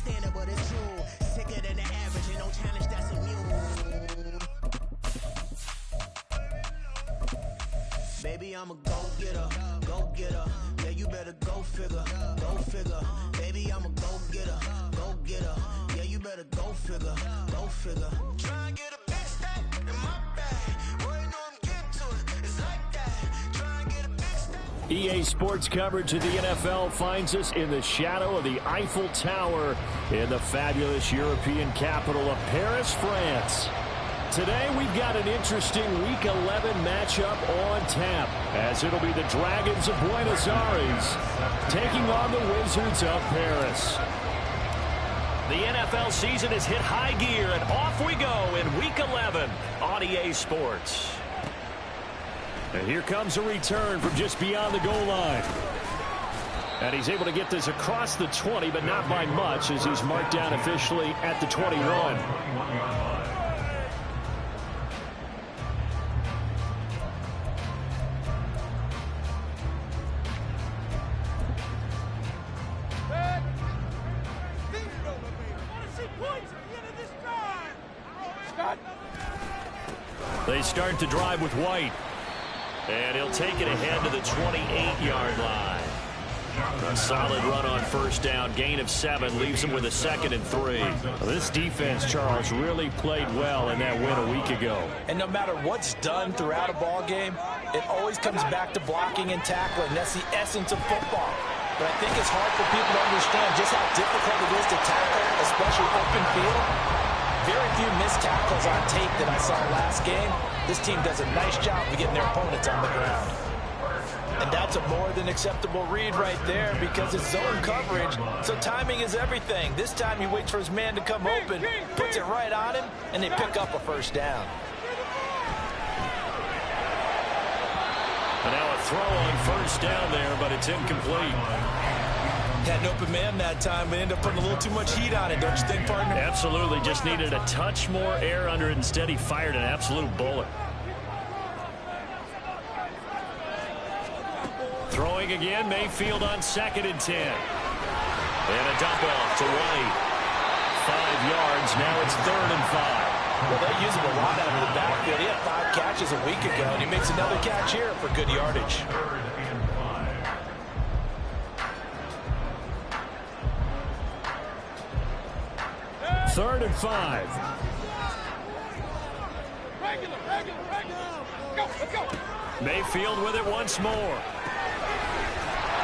standard, but it's true. Sicker than the average, ain't no challenge that's immune. Baby, I'm a go-getter, go-getter. Yeah, you better go figure, go figure. Baby, I'm a go-getter, go-getter. Yeah, you better go figure, go figure. Try and get a big stack in my bag. Boy, you know I'm getting to it. It's like that. Try and get a big stack. EA Sports coverage of the NFL finds us in the shadow of the Eiffel Tower in the fabulous European capital of Paris, France. Today we've got an interesting Week 11 matchup on tap, as it'll be the Dragons of Buenos Aires taking on the Wizards of Paris. The NFL season has hit high gear, and off we go in Week 11 on EA Sports. And here comes a return from just beyond the goal line. And he's able to get this across the 20, but not by much, as he's marked down officially at the 21. They start to drive with White. And he'll take it ahead to the 28-yard line. A solid run on first down. Gain of 7 leaves him with a 2nd and 3. Well, this defense, Charles, really played well in that win a week ago. And no matter what's done throughout a ball game, it always comes back to blocking and tackling. That's the essence of football. But I think it's hard for people to understand just how difficult it is to tackle, especially open field. Very few missed tackles on tape that I saw last game. This team does a nice job of getting their opponents on the ground. And that's a more than acceptable read right there, because it's zone coverage, so timing is everything. This time he waits for his man to come open, puts it right on him, and they pick up a first down. And now a throw on first down there, but it's incomplete. Had an open man that time, but ended up putting a little too much heat on it, don't you think, partner? Absolutely. Just needed a touch more air under it. Instead, he fired an absolute bullet. Throwing again, Mayfield on 2nd and 10. And a dump off to White. 5 yards, now it's 3rd and 5. Well, they use him a lot out of the backfield. He had 5 catches a week ago, and he makes another catch here for good yardage. Third and 5. Mayfield with it once more.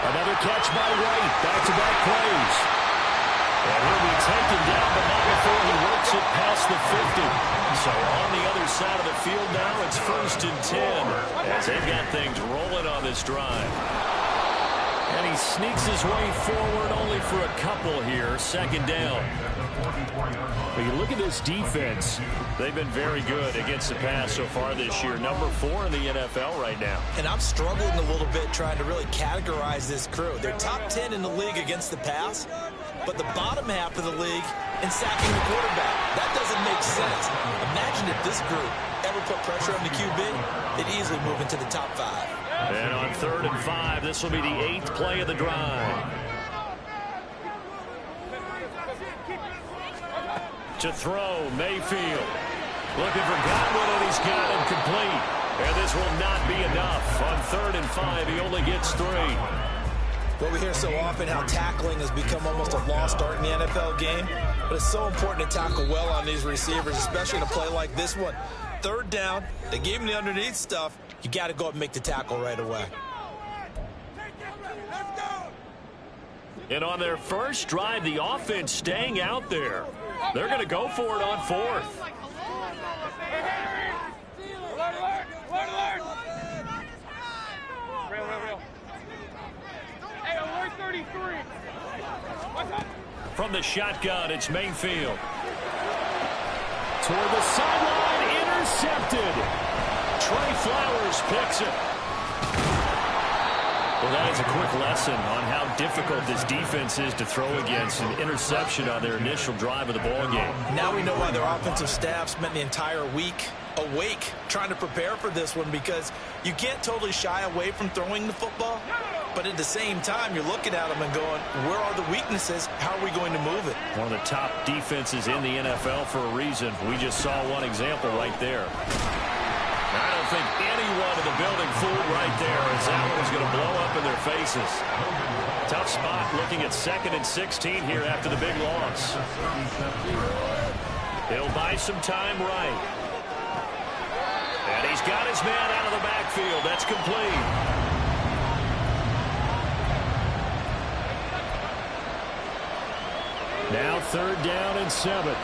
Another catch by White. Back-to-back plays. And he'll be taken down, but not before he works it past the 50. So on the other side of the field now, it's 1st and 10, as they've got things rolling on this drive. And he sneaks his way forward only for a couple here. 2nd down. But you look at this defense, they've been very good against the pass so far this year. Number 4 in the NFL right now. And I'm struggling a little bit trying to really categorize this crew. They're top 10 in the league against the pass, but the bottom half of the league in sacking the quarterback. That doesn't make sense. Imagine if this group ever put pressure on the QB, they'd easily move into the top 5. And on 3rd and 5, this will be the 8th play of the drive. To throw, Mayfield. Looking for Godwin, and he's got him complete. And this will not be enough. On 3rd and 5, he only gets 3. Well, we hear so often how tackling has become almost a lost art in the NFL game. But it's so important to tackle well on these receivers, especially in a play like this one. 3rd down, they gave him the underneath stuff. You got to go up and make the tackle right away. And on their first drive, the offense staying out there. They're going to go for it on 4th. From the shotgun, it's Mayfield. Toward the sideline, intercepted. Trey Flowers picks it. Well, that is a quick lesson on how difficult this defense is to throw against. An interception on their initial drive of the ballgame. Now we know why their offensive staff spent the entire week awake trying to prepare for this one, because You can't totally shy away from throwing the football, but at the same time, you're looking at them and going, where are the weaknesses? How are we going to move it? One of the top defenses in the NFL for a reason. We just saw one example right there. I don't think anyone in the building fooled right there, as that one was going to blow up in their faces. Tough spot looking at 2nd and 16 here after the big loss. He'll buy some time right. And he's got his man out of the backfield. That's complete. Now 3rd down and 7.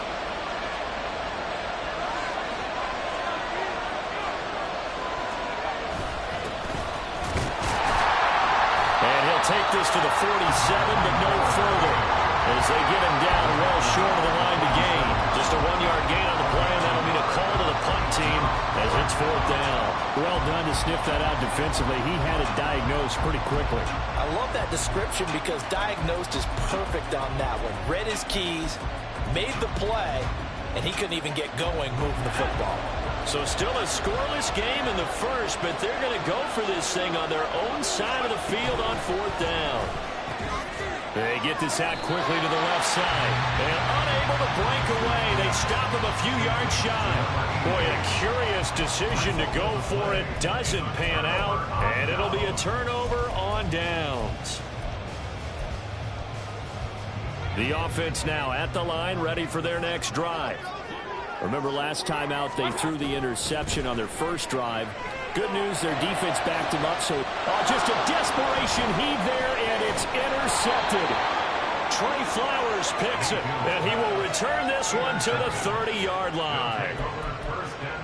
And he'll take this to the 47, but no further, as they get him down well short of the line to gain. Just a 1-yard gain on the play, and that'll mean a call to the punt team as it's 4th down. Well done to sniff that out defensively. He had it diagnosed pretty quickly. I love that description because diagnosed is perfect on that one. Read his keys, made the play, and he couldn't even get going moving the football. So still a scoreless game in the first, but they're going to go for this thing on their own side of the field on 4th down. They get this out quickly to the left side. And unable to break away. They stop him a few yards shy. Boy, a curious decision to go for it. Doesn't pan out. And it'll be a turnover on downs. The offense now at the line, ready for their next drive. Remember last time out, they threw the interception on their first drive. Good news, their defense backed him up, so just a desperation heave there, and it's intercepted. Trey Flowers picks it, and he will return this one to the 30-yard line.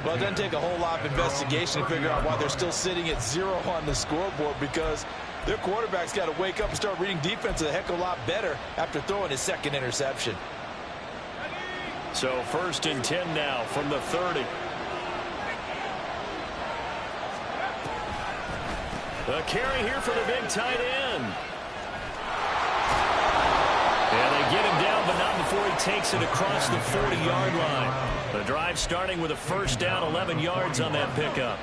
Well, it doesn't take a whole lot of investigation to figure out why they're still sitting at 0 on the scoreboard, because their quarterback's got to wake up and start reading defense a heck of a lot better after throwing his 2nd interception. So 1st and 10 now from the 30. The carry here for the big tight end. And they get him down, but not before he takes it across the 40-yard line. The drive starting with a 1st down, 11 yards on that pickup.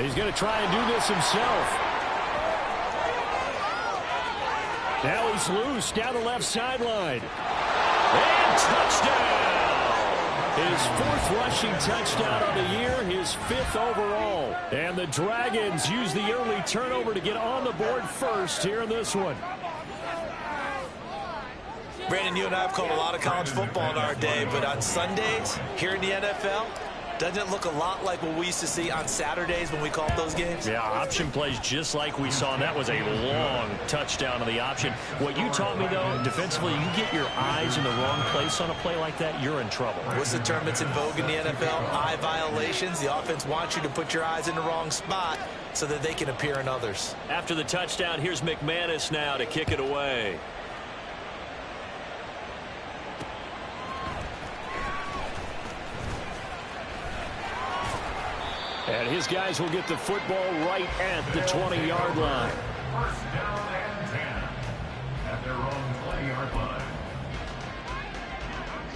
He's going to try and do this himself. Now he's loose down the left sideline. And touchdown! His 4th rushing touchdown of the year, his 5th overall. And the Dragons use the early turnover to get on the board first here in this one. Brandon, you and I have called a lot of college football in our day, but on Sundays here in the NFL, doesn't it look a lot like what we used to see on Saturdays when we called those games? Yeah, option plays just like we saw, and that was a long touchdown on the option. What you taught me, though, defensively, you get your eyes in the wrong place on a play like that, you're in trouble. What's the term that's in vogue in the NFL? Eye violations. The offense wants you to put your eyes in the wrong spot so that they can appear in others. After the touchdown, here's McManus now to kick it away. And his guys will get the football right at the 20-yard line. 1st down and 10 at their own 20-yard line.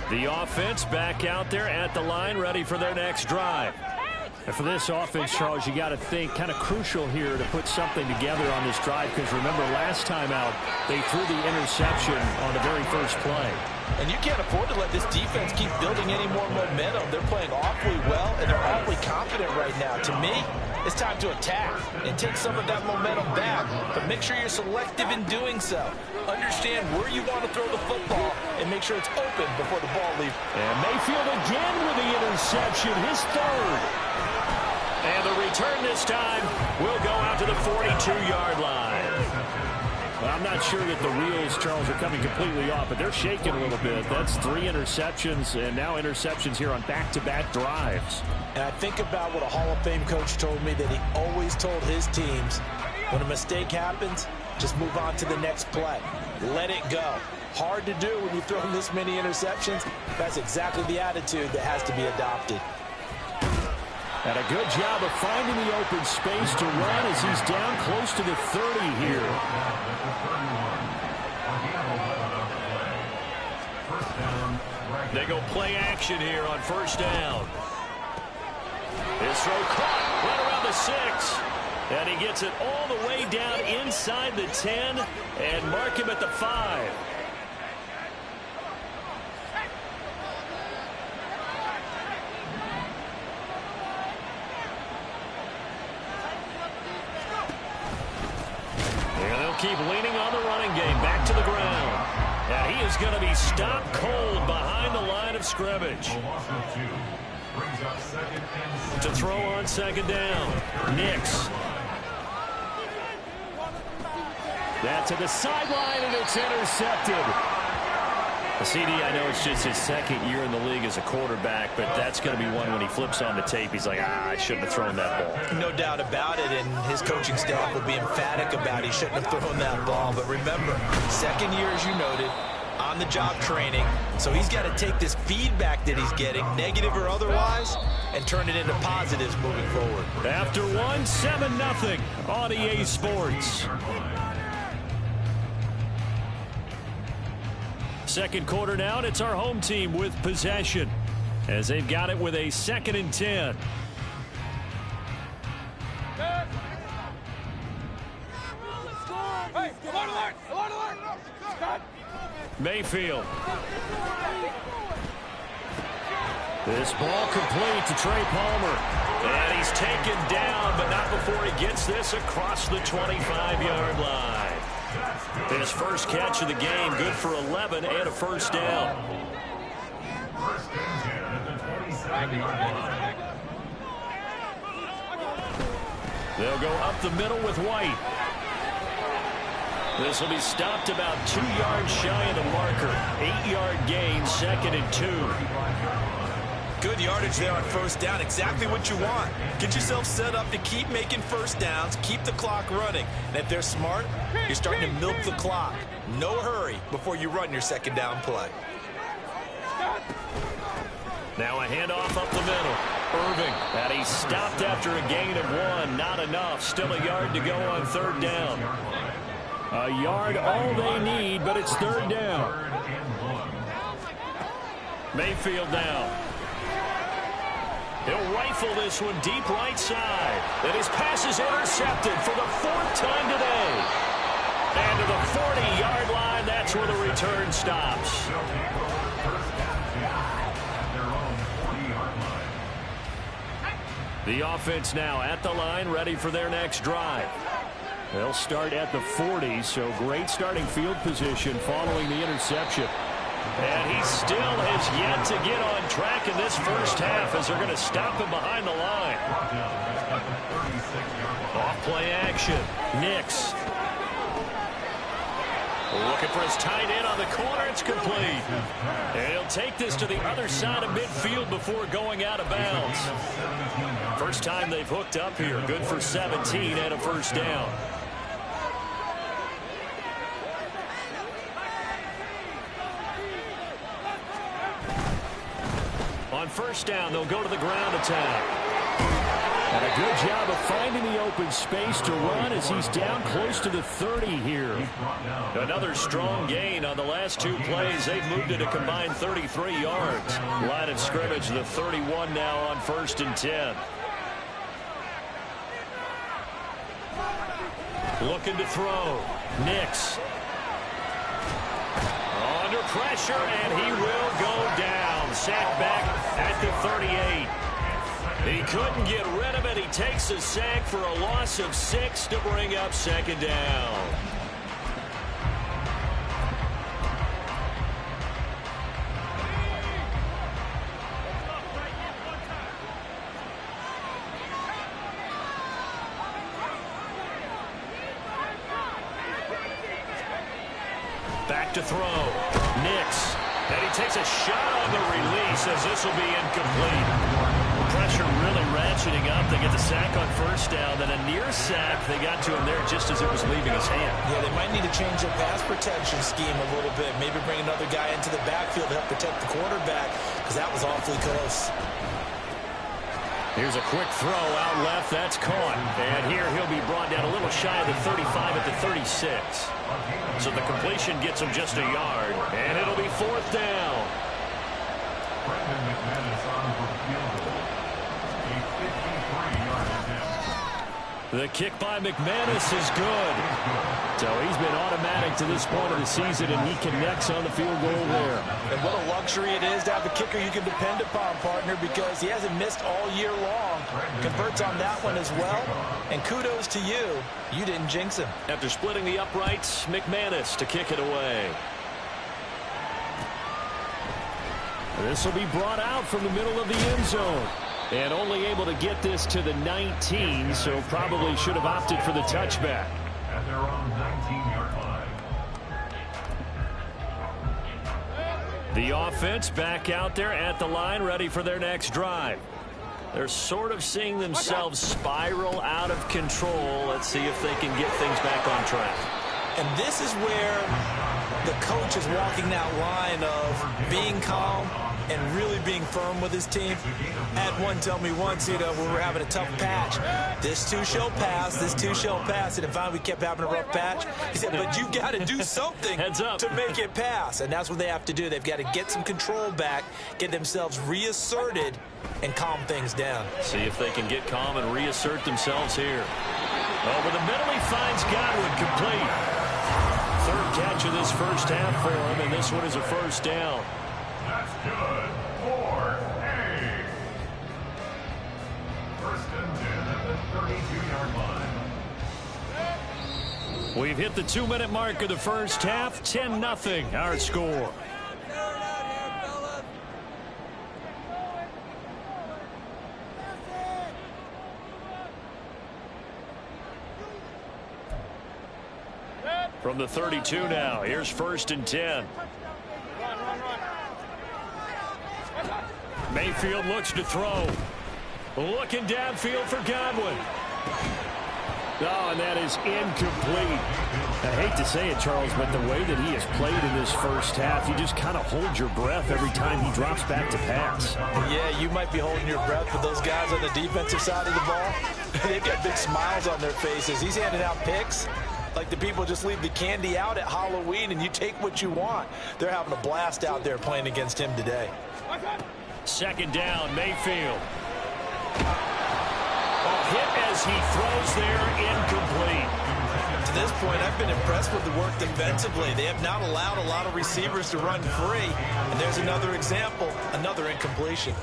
The offense back out there at the line, ready for their next drive. And for this offense, Charles, you got to think kind of crucial here to put something together on this drive, because remember last time out they threw the interception on the very first play. And you can't afford to let this defense keep building any more momentum. They're playing awfully well, and they're awfully confident right now. To me, it's time to attack and take some of that momentum back. But make sure you're selective in doing so. Understand where you want to throw the football and make sure it's open before the ball leaves. And Mayfield again with the interception, his 3rd. And the return this time will go out to the 42-yard line. Well, I'm not sure that the wheels, Charles, are coming completely off, but they're shaking a little bit. That's 3 interceptions, and now interceptions here on back-to-back drives. And I think about what a Hall of Fame coach told me, that he always told his teams, when a mistake happens, just move on to the next play. Let it go. Hard to do when you throw this many interceptions. That's exactly the attitude that has to be adopted. And a good job of finding the open space to run as he's down close to the 30 here. They go play action here on first down. His throw caught right around the 6. And he gets it all the way down inside the 10 and mark him at the 5. And they'll keep leaning on the running game. Back to the ground. And he is going to be stopped cold behind the line of scrimmage. To throw on second down. Nix. That to the sideline, and it's intercepted. CD, I know it's just his second year in the league as a quarterback, but that's going to be one when he flips on the tape. He's like, I shouldn't have thrown that ball. No doubt about it, and his coaching staff will be emphatic about he shouldn't have thrown that ball. But remember, second year, as you noted, on-the-job training. So he's got to take this feedback that he's getting, negative or otherwise, and turn it into positives moving forward. After one, 7-0 on EA Sports. Second quarter now, and it's our home team with possession as they've got it with a 2nd and 10. Mayfield. This ball complete to Trey Palmer. And he's taken down, but not before he gets this across the 25-yard line. His first catch of the game, good for 11 and a first down. They'll go up the middle with White. This will be stopped about 2 yards shy of the marker. 8-yard gain, 2nd and 2. Good yardage there on first down. Exactly what you want. Get yourself set up to keep making first downs, keep the clock running. And if they're smart, you're starting to milk the clock. No hurry before you run your second down play. Now a handoff up the middle. Irving, and he's stopped after a gain of 1. Not enough. Still a yard to go on third down. A yard all they need, but it's third down. Mayfield now. He'll rifle this one deep right side. And his pass is intercepted for the 4th time today. And to the 40-yard line, that's where the return stops. The offense now at the line, ready for their next drive. They'll start at the 40, so great starting field position following the interception. And he still has yet to get on track in this first half as they're going to stop him behind the line. Off play action. Nix. Looking for his tight end on the corner. It's complete. And he'll take this to the other side of midfield before going out of bounds. First time they've hooked up here. Good for 17 and a first down. On first down, they'll go to the ground attack. And a good job of finding the open space to run as he's down close to the 30 here. Another strong gain on the last 2 plays. They've moved it a combined 33 yards. Line of scrimmage, the 31 now on 1st and 10. Looking to throw. Nix. Under pressure, and he will go down. Sacked back at the 38. He couldn't get rid of it. He takes a sack for a loss of 6 to bring up 2nd down. Back to throw. Nix. And he takes a shot on the release as this will be incomplete. Pressure really ratcheting up. They get the sack on first down. Then a near sack. They got to him there just as it was leaving his hand. Yeah, they might need to change their pass protection scheme a little bit. Maybe bring another guy into the backfield to help protect the quarterback because that was awfully close. Here's a quick throw out left. That's caught. And here he'll be brought down a little shy of the 35 at the 36. So the completion gets him just a yard. And it'll be 4th down. McManus on for the field goal. A 53-yard attempt. The kick by McManus is good. So he's been automatic to this point of the season, and he connects on the field goal there. And what a luxury it is to have a kicker you can depend upon, partner, because he hasn't missed all year long. Converts on that one as well. And kudos to you. You didn't jinx him. After splitting the uprights, McManus to kick it away. This will be brought out from the middle of the end zone. And only able to get this to the 19, so probably should have opted for the touchback. At their own 19-yard line. The offense back out there at the line, ready for their next drive. They're sort of seeing themselves spiral out of control. Let's see if they can get things back on track. And this is where the coach is walking that line of being calm and really being firm with his team. Had one tell me once, when we were having a tough patch, this too shall pass, this too shall pass. And finally we kept having a rough patch. He said, but you got to do something to make it pass. And that's what they have to do. They've got to get some control back, get themselves reasserted, and calm things down. See if they can get calm and reassert themselves here. Over the middle, he finds Godwin complete. Third catch of this first half for him, and this one is a first down. That's good. 4-8. First and 10 at the 32-yard line. We've hit the 2-minute mark of the first half. 10-0 our score. From the 32 now, here's first and 10. Mayfield looks to throw. Looking downfield for Godwin. Oh, and that is incomplete. I hate to say it, Charles, but the way that he has played in this first half, you just kind of hold your breath every time he drops back to pass. Yeah, you might be holding your breath, but those guys on the defensive side of the ball, they've got big smiles on their faces. He's handing out picks like the people just leave the candy out at Halloween and you take what you want. They're having a blast out there playing against him today. Second down, Mayfield. Hit as he throws there, incomplete. To this point, I've been impressed with the work defensively. They have not allowed a lot of receivers to run free. And there's another example, another incompletion.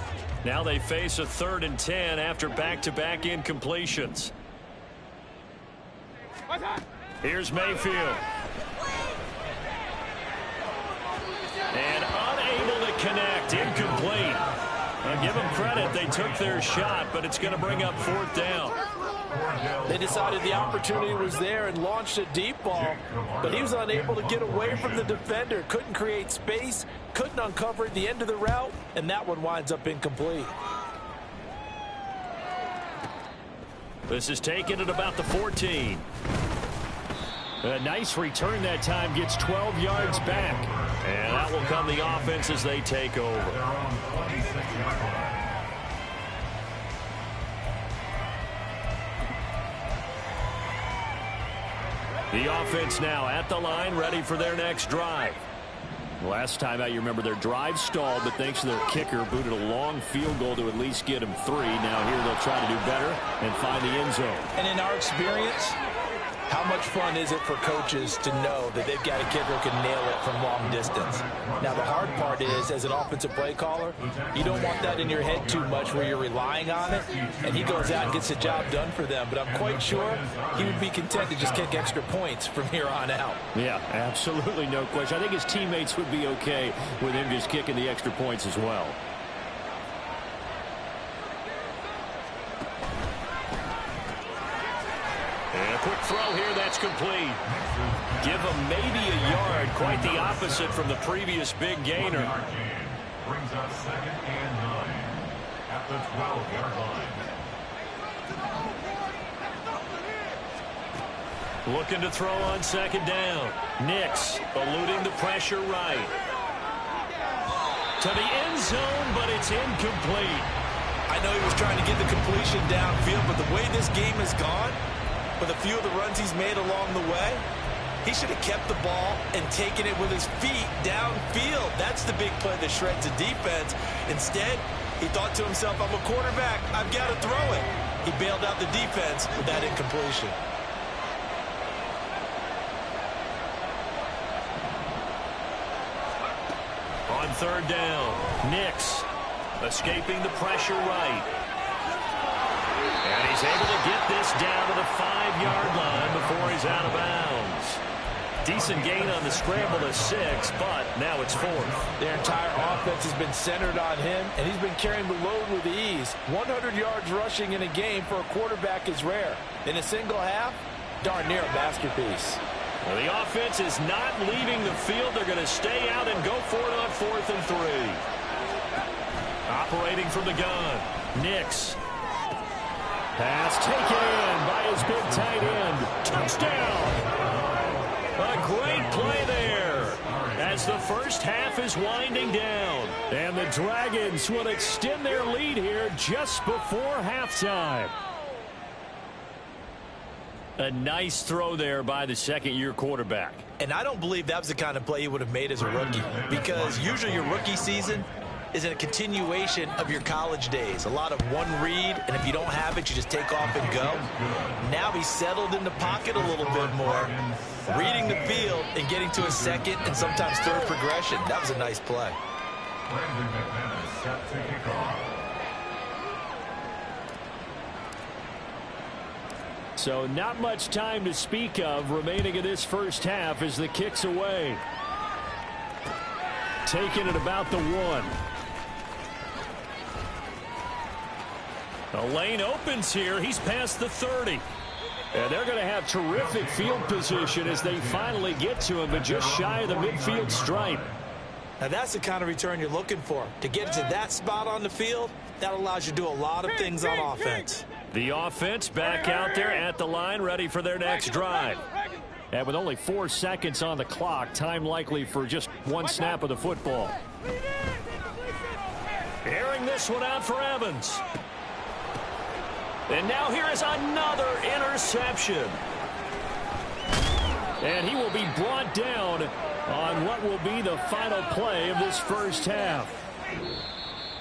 Now they face a 3rd and 10 after back-to-back incompletions. Here's Mayfield. And unable to connect, incomplete. Now give them credit, they took their shot, but it's going to bring up 4th down. They decided the opportunity was there and launched a deep ball, but he was unable to get away from the defender, couldn't create space, couldn't uncover at the end of the route, and that one winds up incomplete. This is taken at about the 14. A nice return that time, gets 12 yards back. And that will come the offense as they take over. The offense now at the line, ready for their next drive. Last time out, you remember their drive stalled, but thanks to their kicker, booted a long field goal to at least get them 3. Now here they'll try to do better and find the end zone. And in our experience, how much fun is it for coaches to know that they've got a kicker who can nail it from long distance? Now, the hard part is, as an offensive play caller, you don't want that in your head too much where you're relying on it, and he goes out and gets the job done for them. But I'm quite sure he would be content to just kick extra points from here on out. Yeah, absolutely no question. I think his teammates would be okay with him just kicking the extra points as well. And a quick throw here, that's complete. Give him maybe a yard, quite the opposite from the previous big gainer. Brings up 2nd and 9 at the 12-yard line. Looking to throw on 2nd down. Nix eluding the pressure right. To the end zone, but it's incomplete. I know he was trying to get the completion downfield, but the way this game has gone, with a few of the runs he's made along the way, He should have kept the ball and taken it with his feet downfield. That's the big play that shreds the defense. Instead, he thought to himself, I'm a quarterback. I've got to throw it. He bailed out the defense with that incompletion. On third down, Nix escaping the pressure right. And he's able to get this down to the 5-yard line before he's out of bounds. Decent gain on the scramble to 6, but now it's 4th. Their entire offense has been centered on him, and he's been carrying the load with ease. 100 yards rushing in a game for a quarterback is rare. In a single half, darn near a masterpiece. Well, the offense is not leaving the field. They're going to stay out and go for it on 4th and 3. Operating from the gun, Nix. Pass taken in by his big tight end. Touchdown! A great play there as the first half is winding down. And the Dragons will extend their lead here just before halftime. A nice throw there by the second-year quarterback. And I don't believe that was the kind of play he would have made as a rookie, because usually your rookie season is a continuation of your college days. A lot of one read, and if you don't have it, you just take off and go. Now he's settled in the pocket a little bit more, reading the field and getting to a second and sometimes third progression. That was a nice play. So not much time to speak of remaining in this first half as the kick's away. Taken at about the 1. The lane opens here. He's past the 30. And they're going to have terrific field position as they finally get to him, but just shy of the midfield stripe. Now that's the kind of return you're looking for. To get to that spot on the field, that allows you to do a lot of things on offense. The offense back out there at the line, ready for their next drive. And with only 4 seconds on the clock, time likely for just one snap of the football. Airing this one out for Evans. And now here is another interception. And he will be brought down on what will be the final play of this first half.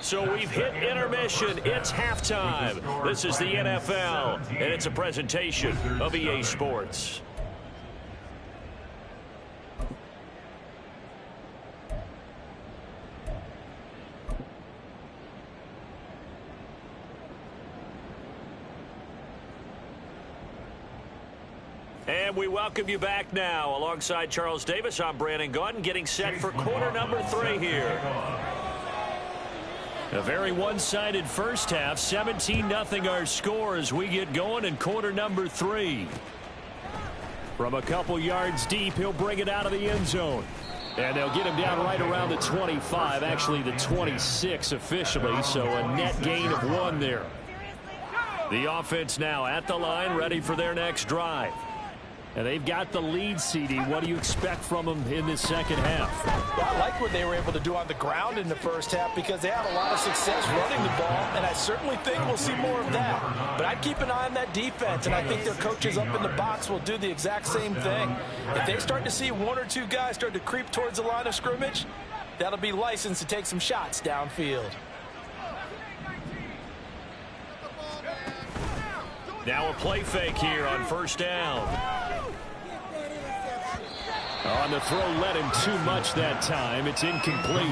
So we've hit intermission. It's halftime. This is the NFL, and it's a presentation of EA Sports. And we welcome you back now. Alongside Charles Davis, I'm Brandon Gaudin, getting set for quarter number 3 here. A very one-sided first half. 17-0 our score as we get going in quarter number 3. From a couple yards deep, he'll bring it out of the end zone. And they'll get him down right around the 25, actually the 26 officially, so a net gain of 1 there. The offense now at the line, ready for their next drive. And they've got the lead, CD. What do you expect from them in this second half? Well, I like what they were able to do on the ground in the first half because they had a lot of success running the ball, and I certainly think we'll see more of that. But I'd keep an eye on that defense, and I think their coaches up in the box will do the exact same thing. If they start to see 1 or 2 guys start to creep towards the line of scrimmage, that'll be licensed to take some shots downfield. Now a play fake here on first down. On the throw, led him too much that time. It's incomplete.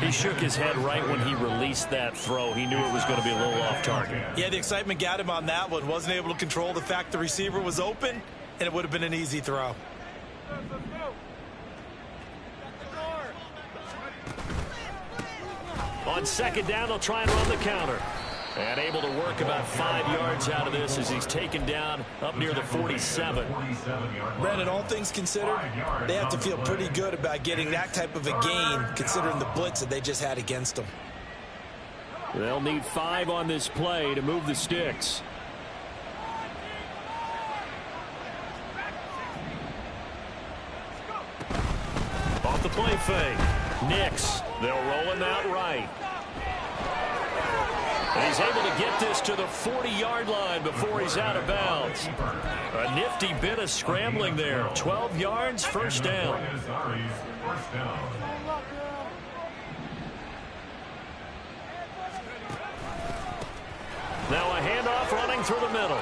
He shook his head right when he released that throw. He knew it was going to be a little off target. Yeah, the excitement got him on that one. Wasn't able to control the fact the receiver was open, and it would have been an easy throw. On second down, they'll try and run the counter. And able to work about 5 yards out of this as he's taken down up near the 47. Brandon, all things considered, they have to feel pretty good about getting that type of a gain considering the blitz that they just had against them. They'll need 5 on this play to move the sticks. Off the play fake. Nix. They'll roll him out right. And he's able to get this to the 40-yard line before he's out of bounds. A nifty bit of scrambling there. 12 yards, first down. Now a handoff running through the middle.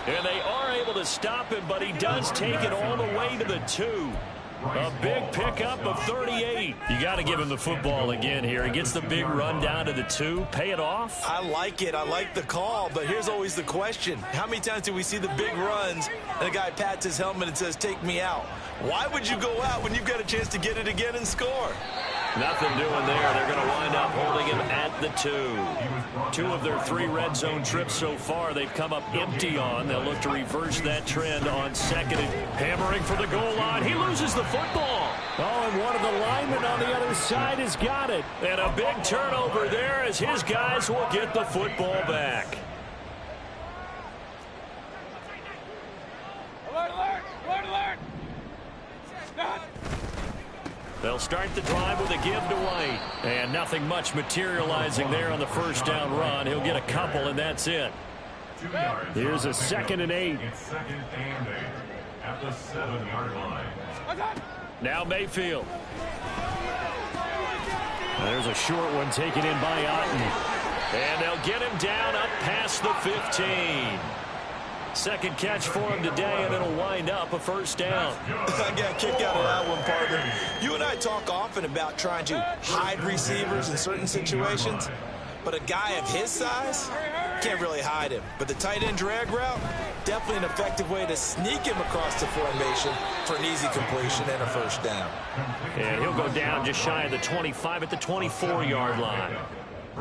And they are able to stop him, but he does take it all the way to the 2. A big pickup of 38. You got to give him the football again here. He gets the big run down to the 2. Pay it off. I like it. I like the call, but here's always the question. How many times do we see the big runs and a guy pats his helmet and says, take me out? Why would you go out when you've got a chance to get it again and score? Nothing doing there. They're going to wind up holding him at the 2. 2 of their 3 red zone trips so far they've come up empty on. They'll look to reverse that trend on second. Hammering for the goal line. He loses the football. Oh, and one of the linemen on the other side has got it. And a big turnover there as his guys will get the football back. Alert, alert, alert, alert. They'll start the drive with a give to White. And nothing much materializing there on the first down run. He'll get a couple, and that's it. 2 yards. Here's a 2nd and 8. It's 2nd and 8 at the 7-yard line. Now Mayfield. There's a short one taken in by Otten. And they'll get him down up past the 15. Second catch for him today, and it'll wind up a first down. I got a kick out of that one, partner. You and I talk often about trying to hide receivers in certain situations, but a guy of his size can't really hide him. But the tight end drag route, definitely an effective way to sneak him across the formation for an easy completion and a first down. And he'll go down just shy of the 25 at the 24-yard line.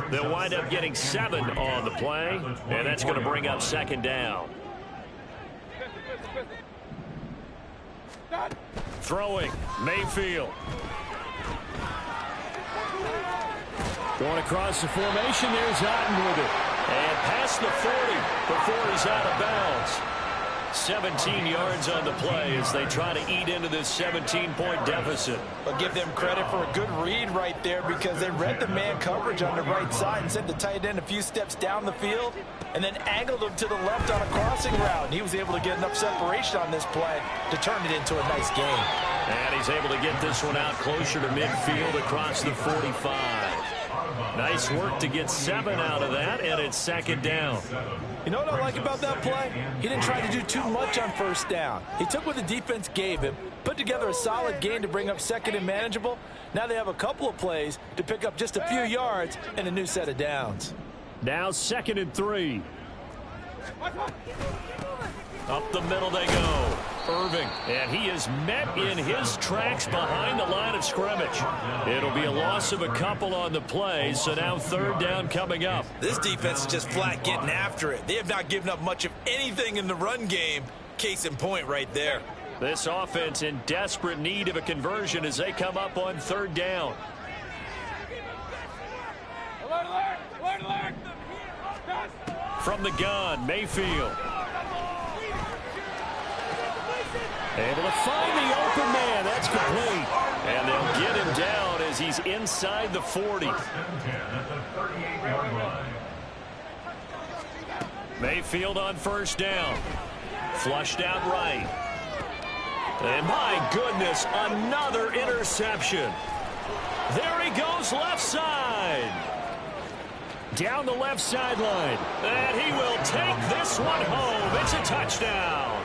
They'll wind up getting 7 on the play, and that's going to bring up second down. Throwing, Mayfield. Going across the formation, there's Otten with it. And past the 40 before he's out of bounds. 17 yards on the play as they try to eat into this 17-point deficit. But give them credit for a good read right there because they read the man coverage on the right side and sent the tight end a few steps down the field and then angled him to the left on a crossing route. And he was able to get enough separation on this play to turn it into a nice game. And he's able to get this one out closer to midfield across the 45. Nice work to get 7 out of that, and it's second down. You know what I like about that play? He didn't try to do too much on first down. He took what the defense gave him, put together a solid gain to bring up second and manageable. Now they have a couple of plays to pick up just a few yards and a new set of downs. Now 2nd and 3. Up the middle they go. Irving, and he is met in his tracks behind the line of scrimmage. It'll be a loss of a couple on the play, so now 3rd down coming up. This defense is just flat getting after it. They have not given up much of anything in the run game. Case in point right there. This offense in desperate need of a conversion as they come up on 3rd down. Alert, alert, alert, alert. From the gun, Mayfield. Able to find the open man. That's complete. And they'll get him down as he's inside the 40. Mayfield on first down. Flushed out right. And my goodness, another interception. There he goes left side. Down the left sideline. And he will take this one home. It's a touchdown.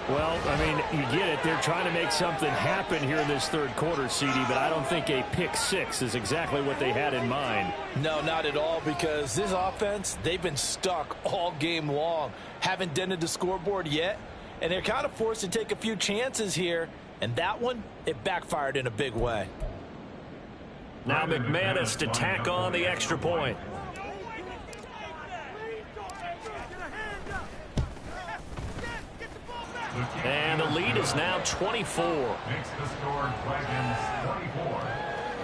Well, I mean, you get it. They're trying to make something happen here in this 3rd quarter, CD, but I don't think a pick 6 is exactly what they had in mind. No, not at all, because this offense, they've been stuck all game long. Haven't dented the scoreboard yet, and they're kind of forced to take a few chances here, and that one, it backfired in a big way. Now McManus to tack on the extra point. And the lead is now 24. Makes the score Dragons 24.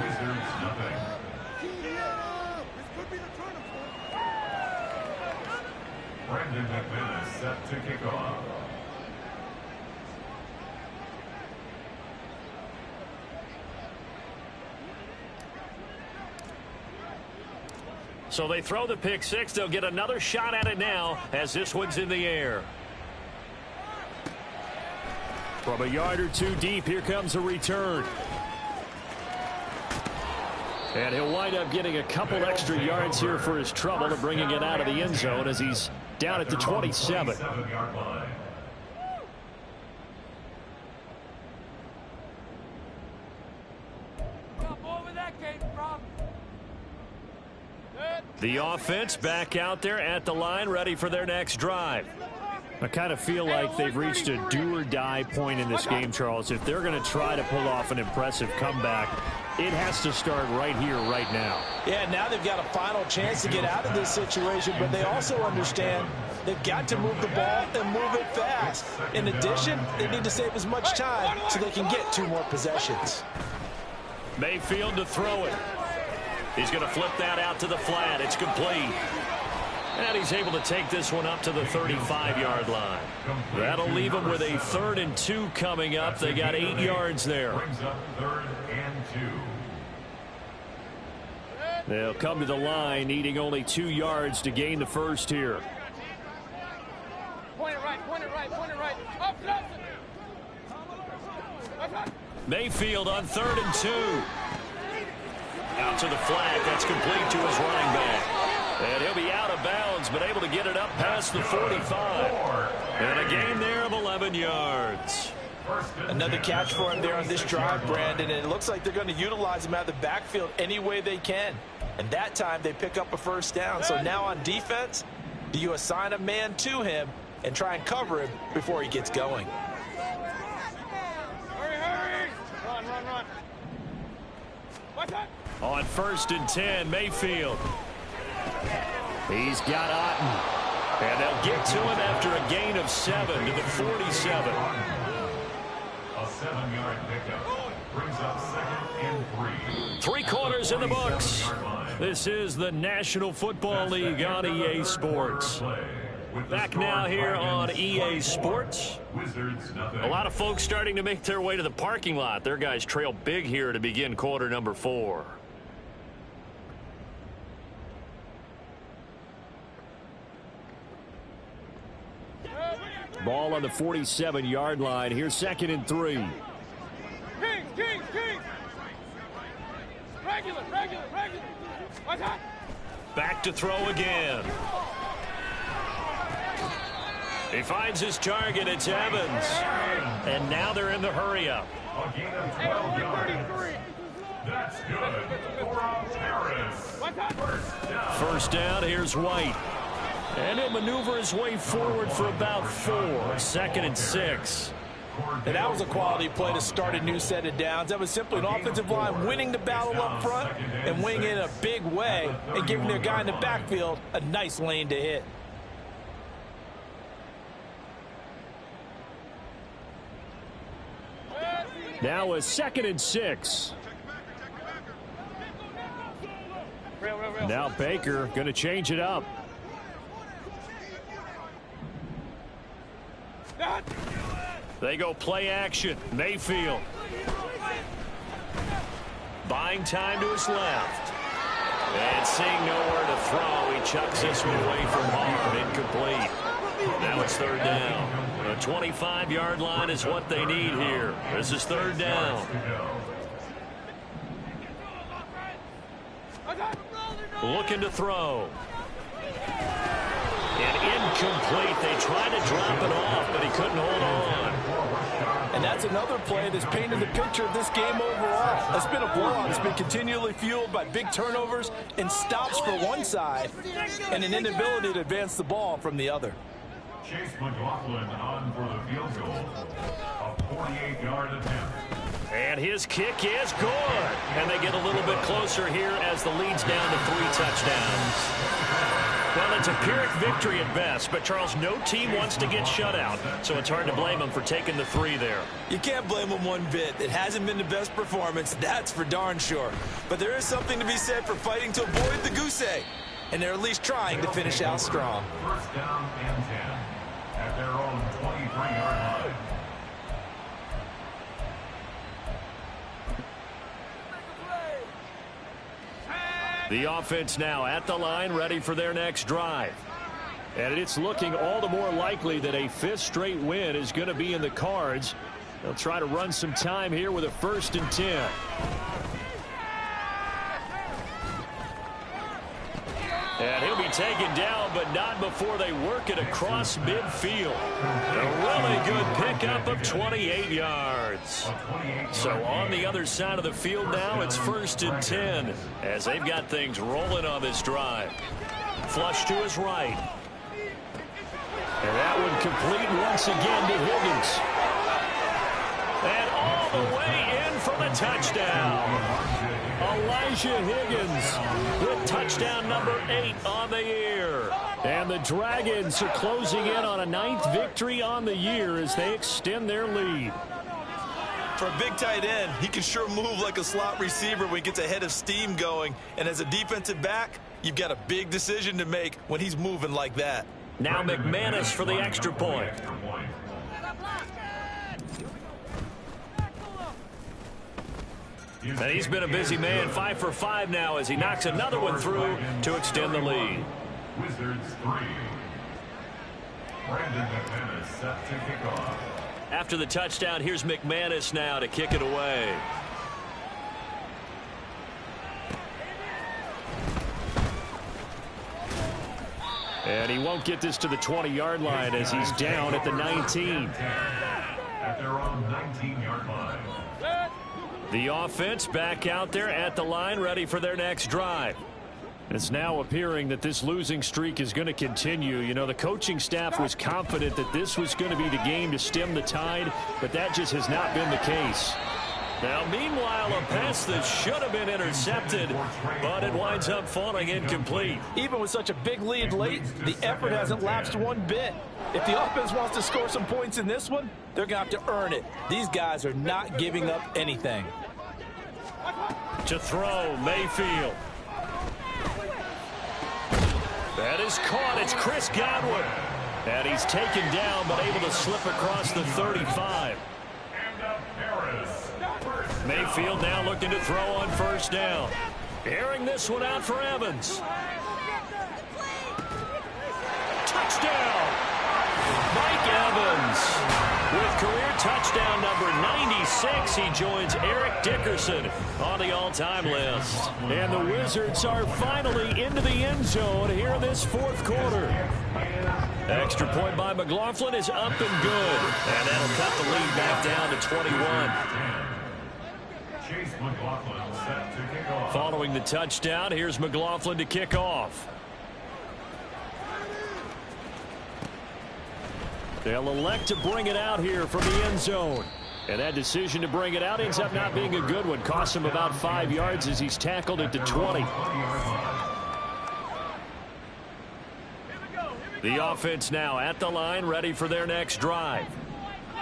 Wizards nothing. Brandon McManus set to kick off. So they throw the pick six. They'll get another shot at it now as this one's in the air. From a yard or two deep, here comes a return. And he'll wind up getting a couple extra yards here for his trouble and bringing it out of the end zone as he's down at the 27. The offense back out there at the line, ready for their next drive. I kind of feel like they've reached a do-or-die point in this game, Charles. If they're going to try to pull off an impressive comeback, it has to start right here, right now. Yeah, now they've got a final chance to get out of this situation, but they also understand they've got to move the ball and move it fast. In addition, they need to save as much time so they can get 2 more possessions. Mayfield to throw it. He's going to flip that out to the flat. It's complete. And he's able to take this one up to the 35-yard line. That'll leave them with a 3rd and 2 coming up. They got 8 yards there. They'll come to the line, needing only 2 yards to gain the first here. Point it right, point it right, point it right. Up, up. Mayfield on 3rd and 2. Out to the flat. That's complete to his running back. And he'll be out of bounds, but able to get it up past the 45. And a gain there of 11 yards. Another catch for him there on this drive, Brandon, and it looks like they're going to utilize him out of the backfield any way they can. And that time they pick up a first down. So now on defense, do you assign a man to him and try and cover him before he gets going? Hurry, hurry. Run, run, run. What's that? On 1st and 10, Mayfield. He's got Otten. And they'll get to him after a gain of 7 to the 47. A 7-yard pickup brings up 2nd and 3. 3 quarters in the books. This is the National Football League on EA Sports. Back now here on EA Sports. A lot of folks starting to make their way to the parking lot. Their guys trail big here to begin quarter number 4. Ball on the 47-yard line. Here's 2nd and 3. Kings, Kings, Kings. Regular, regular, regular. What's that? Back to throw again. He finds his target. It's Evans. And now they're in the hurry-up. A gain of 12 yards. That's good for Paris. First down. Here's White. And he'll maneuver his way forward for about 4. 2nd and 6. And that was a quality play to start a new set of downs. That was simply an offensive line winning the battle up front and winning in a big way and giving their guy in the backfield a nice lane to hit. Now a 2nd and 6. Now Baker going to change it up. They go play action. Mayfield. Buying time to his left. And seeing nowhere to throw, he chucks this one away from home. Incomplete. Now it's 3rd down. The 25-yard line is what they need here. This is 3rd down. Looking to throw. And incomplete. They tried to drop it off, but he couldn't hold on. And that's another play that's painted the picture of this game overall. It's been a blowout. It's been continually fueled by big turnovers and stops for one side and an inability to advance the ball from the other. Chase McLaughlin on for the field goal. A 48-yard attempt. And his kick is good. And they get a little bit closer here as the lead's down to 3 touchdowns. Well, it's a Pyrrhic victory at best, but Charles, no team wants to get shut out, so it's hard to blame them for taking the 3 there. You can't blame them one bit. It hasn't been the best performance, that's for darn sure. But there is something to be said for fighting to avoid the goose egg, and they're at least trying to finish out strong. First down and 10 at their own 23-yard line. The offense now at the line, ready for their next drive. And it's looking all the more likely that a 5th straight win is going to be in the cards. They'll try to run some time here with a 1st and 10. And he'll be taken down, but not before they work it across midfield. A really good pickup of 28 yards. So on the other side of the field now, it's 1st and 10 as they've got things rolling on this drive. Flush to his right. And that one complete once again to Higgins. And all the way in for the touchdown. Elijah Higgins with touchdown number 8 on the year. And the Dragons are closing in on a 9th victory on the year as they extend their lead. For a big tight end, he can sure move like a slot receiver when he gets a head of steam going. And as a defensive back, you've got a big decision to make when he's moving like that. Now McManus for the extra point. And he's been a busy man, 5 for 5 now as he knocks another one through to extend the lead. Wizards 3. Brandon McManus set to kick off. After the touchdown, here's McManus now to kick it away. And he won't get this to the 20-yard line as he's down at the 19. At their own 19-yard line. The offense back out there at the line, ready for their next drive. It's now appearing that this losing streak is going to continue. You know, the coaching staff was confident that this was going to be the game to stem the tide, but that just has not been the case. Now, meanwhile, a pass that should have been intercepted, but it winds up falling incomplete. Even with such a big lead late, the effort hasn't lapsed one bit. If the offense wants to score some points in this one, they're going to have to earn it. These guys are not giving up anything. To throw, Mayfield. That is caught. It's Chris Godwin. And he's taken down, but able to slip across the 35. Mayfield now looking to throw on 1st down. Airing this one out for Evans. Touchdown! Mike Evans with career touchdown number 96. He joins Eric Dickerson on the all-time list. And the Wizards are finally into the end zone here in this 4th quarter. Extra point by McLaughlin is up and good. And that'll cut the lead back down to 21. Following the touchdown, here's McLaughlin to kick off. They'll elect to bring it out here from the end zone. And that decision to bring it out ends up not being a good one. Costs him about 5 yards as he's tackled at the 20. The offense now at the line, ready for their next drive.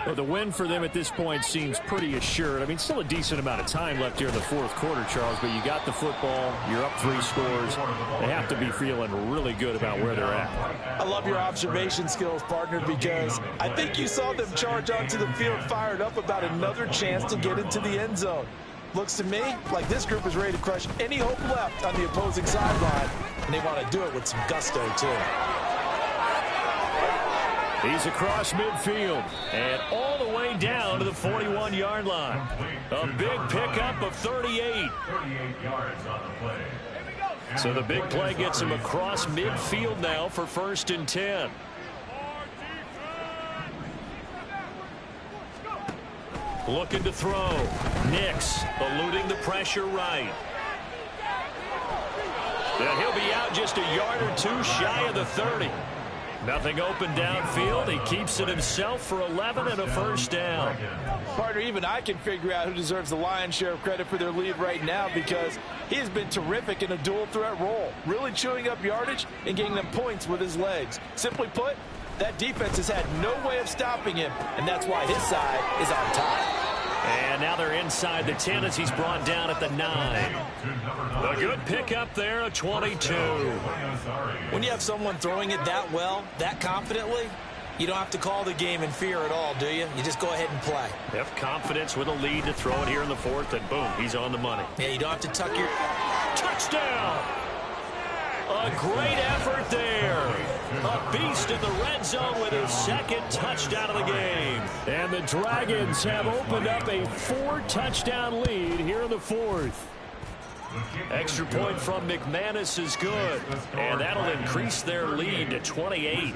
Well, the win for them at this point seems pretty assured. I mean, still a decent amount of time left here in the 4th quarter, Charles, but you got the football, you're up 3 scores. They have to be feeling really good about where they're at. I love your observation skills, partner, because I think you saw them charge onto the field fired up about another chance to get into the end zone. Looks to me like this group is ready to crush any hope left on the opposing sideline, and they want to do it with some gusto, too. He's across midfield and all the way down to the 41-yard line. A big pickup of 38. 38 yards on the play. So the big play gets him across midfield now for 1st and 10. Looking to throw. Nix eluding the pressure right. And he'll be out just a yard or 2 shy of the 30. Nothing open downfield. He keeps it himself for 11 and a 1st down. Partner, even I can figure out who deserves the lion's share of credit for their lead right now because he has been terrific in a dual threat role, really chewing up yardage and getting them points with his legs. Simply put, that defense has had no way of stopping him, and that's why his side is on top. And now they're inside the 10 as he's brought down at the 9. A good pickup there, a 22. When you have someone throwing it that well, that confidently, you don't have to call the game in fear at all, do you? You just go ahead and play. Have confidence with a lead to throw it here in the 4th, and boom, he's on the money. Yeah, you don't have to tuck your... Touchdown! A great effort there. A beast in the red zone with his second touchdown of the game. And the Dragons have opened up a 4-touchdown lead here in the fourth. Extra point from McManus is good. And that'll increase their lead to 28.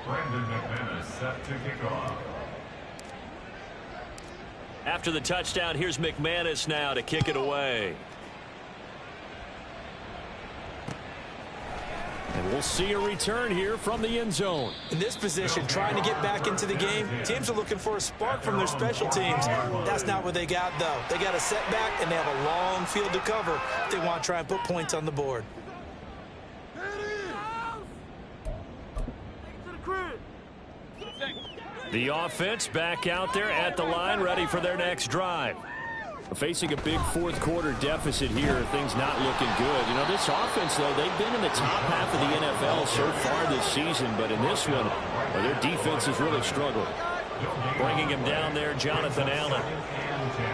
Brandon McManus set to kick off. After the touchdown, here's McManus now to kick it away. And we'll see a return here from the end zone. In this position, trying to get back into the game, teams are looking for a spark from their special teams. That's not what they got, though. They got a setback, and they have a long field to cover if they want to try and put points on the board. The offense back out there at the line, ready for their next drive. Facing a big fourth-quarter deficit here, things not looking good. You know, this offense, though, they've been in the top half of the NFL so far this season, but in this one, well, their defense has really struggled. Bringing him down there, Jonathan Allen.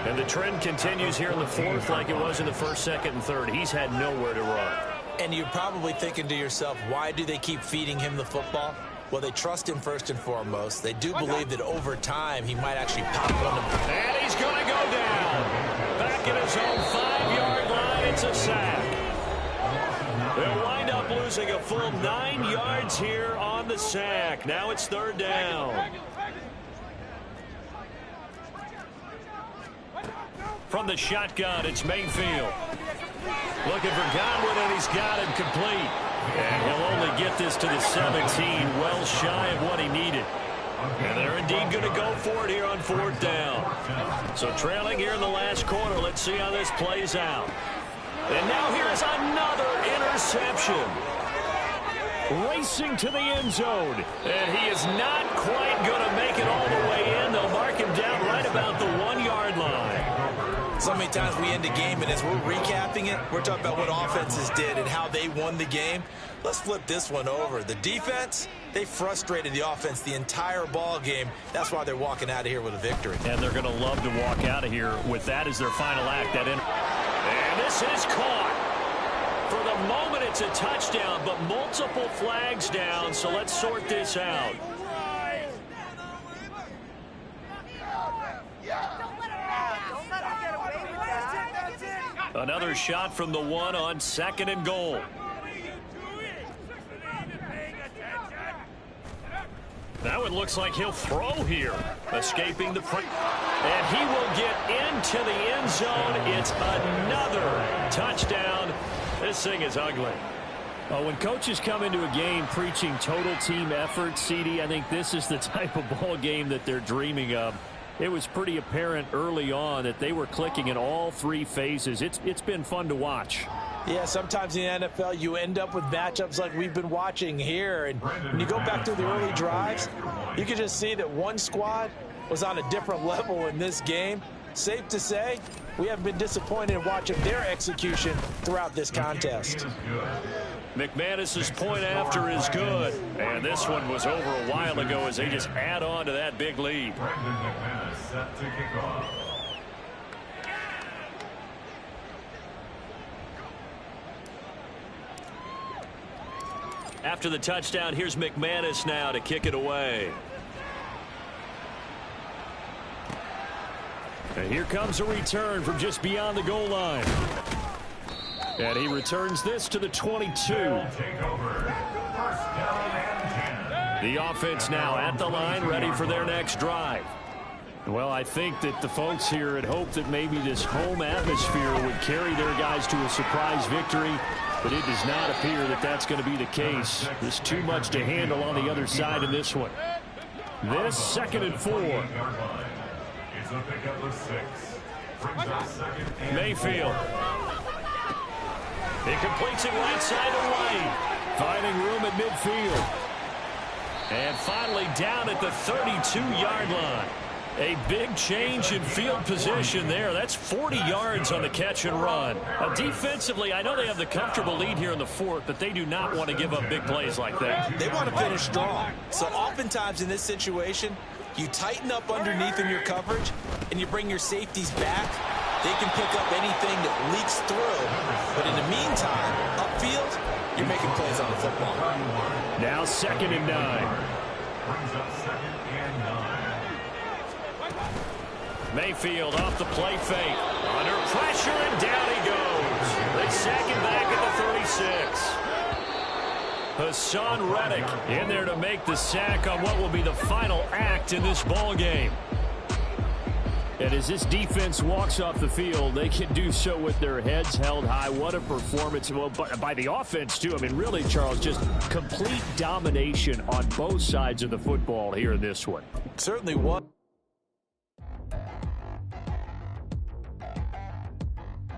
And the trend continues here in the fourth like it was in the first, second, and third. He's had nowhere to run. And you're probably thinking to yourself, why do they keep feeding him the football? Well, they trust him first and foremost. They do believe that over time he might actually pop one. And he's going to go down. Back at his own 5-yard line, it's a sack. They'll wind up losing a full 9 yards here on the sack. Now it's third down. From the shotgun, it's Mayfield. Looking for Godwin, and he's got him complete. And he'll only get this to the 17, well shy of what he needed. And they're indeed going to go for it here on fourth down. So trailing here in the last quarter. Let's see how this plays out. And now here's another interception. Racing to the end zone. And he is not quite going to make it all the way in. They'll mark him down right about the 1-yard line. So many times we end a game, and as we're recapping it, we're talking about what offenses did and how they won the game. Let's flip this one over. The defense, they frustrated the offense the entire ball game. That's why they're walking out of here with a victory. And they're going to love to walk out of here with that as their final act. And this is caught. For the moment, it's a touchdown, but multiple flags down, so let's sort this out. Another shot from the one on second and goal. Now it looks like he'll throw here, escaping the pressure. And he will get into the end zone. It's another touchdown. This thing is ugly. When coaches come into a game preaching total team effort, CD, I think this is the type of ball game that they're dreaming of. It was pretty apparent early on that they were clicking in all three phases. It's been fun to watch. Yeah, sometimes in the NFL you end up with matchups like we've been watching here. And when you go back to the early drives, you can just see that one squad was on a different level in this game. Safe to say, we haven't been disappointed in watching their execution throughout this contest. McManus's point after is good. And this one was over a while ago as they just add on to that big lead. Brandon McManus set to kick off. After the touchdown, here's McManus now to kick it away. And here comes a return from just beyond the goal line. And he returns this to the 22. The offense now at the line, ready for their next drive. Well, I think that the folks here had hoped that maybe this home atmosphere would carry their guys to a surprise victory, but it does not appear that that's going to be the case. There's too much to handle on the other side in this one. This 2nd and 4. It's a pickup of 6. Brings up 2nd and Mayfield. He completes it right side of White. Finding room at midfield. And finally down at the 32-yard line. A big change in field position there. That's 40 yards on the catch and run. Defensively, I know they have the comfortable lead here in the fourth, but they do not want to give up big plays like that. They want to finish strong. So oftentimes in this situation, you tighten up underneath in your coverage, and you bring your safeties back. They can pick up anything that leaks through. But in the meantime, upfield, you're making plays on the football. Now 2nd and 9. Brings up 2nd and 9. Mayfield off the play fake. Under pressure, and down he goes. They sack him back at the 36. Hassan Reddick in there to make the sack on what will be the final act in this ball game. And as this defense walks off the field, they can do so with their heads held high. What a performance. Well, by the offense, too. I mean, really, Charles, just complete domination on both sides of the football here in this one. Certainly was.